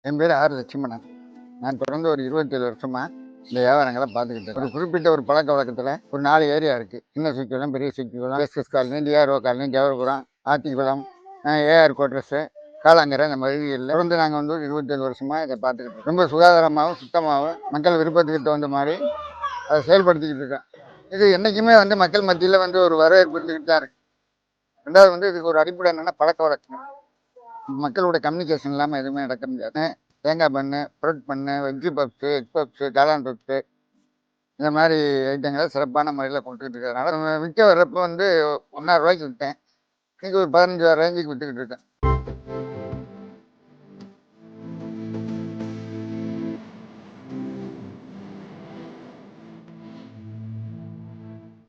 என் பேர் ஆர் லட்சுமணன். நான் தொடர்ந்து ஒரு 27 வருஷமா இந்த வியாபாரங்களை பார்த்துக்கிட்டு இருக்கேன். ஒரு குறிப்பிட்ட ஒரு பழக்க வழக்கத்தில் ஒரு 4 ஏரியா இருக்குது. சின்ன சுக்கிக்குளம், பெரிய Chokkikulam, SS colony, DRO colony, Jawaharpuram, Aathikulam, AR quarters, Kalangarai, இந்த மளிகைகளில் தொடர்ந்து நாங்கள் வந்து ஒரு 27 வருஷமாக இதை பார்த்துக்கிட்டு இருக்கோம். ரொம்ப சுகாதாரமாகவும் சுத்தமாகவும் மக்கள் விருப்பத்துக்கு தகுந்த மாதிரி அதை செயல்படுத்திக்கிட்டு இருக்கோம். இது என்றைக்குமே வந்து மக்கள் மத்தியில் வந்து ஒரு வரவேற்பு இருந்துக்கிட்டு தான் இருக்குது. ரெண்டாவது வந்து இதுக்கு ஒரு அடிப்படை என்னென்னா பழக்க வழக்கம். மக்களோட கம்யூனிகேஷன் இல்லாமல் எதுவுமே நடக்க முடியாது. தேங்காய் பண்ணு, ப்ரெட் பண்ணு, வெஜ்ஜு பப்ஸு, எக் பப்ஸு, காளான் பப்ஸு, இந்த மாதிரி ஐட்டங்களை சிறப்பான முறையில் கொடுத்துக்கிட்டு இருக்கிறதுனால விற்க வர்றப்போ வந்து ₹1.5 விற்றேன். இன்றைக்கி ஒரு 15,000 ரேஞ்சுக்கு விற்றுக்கிட்டு இருக்கேன்.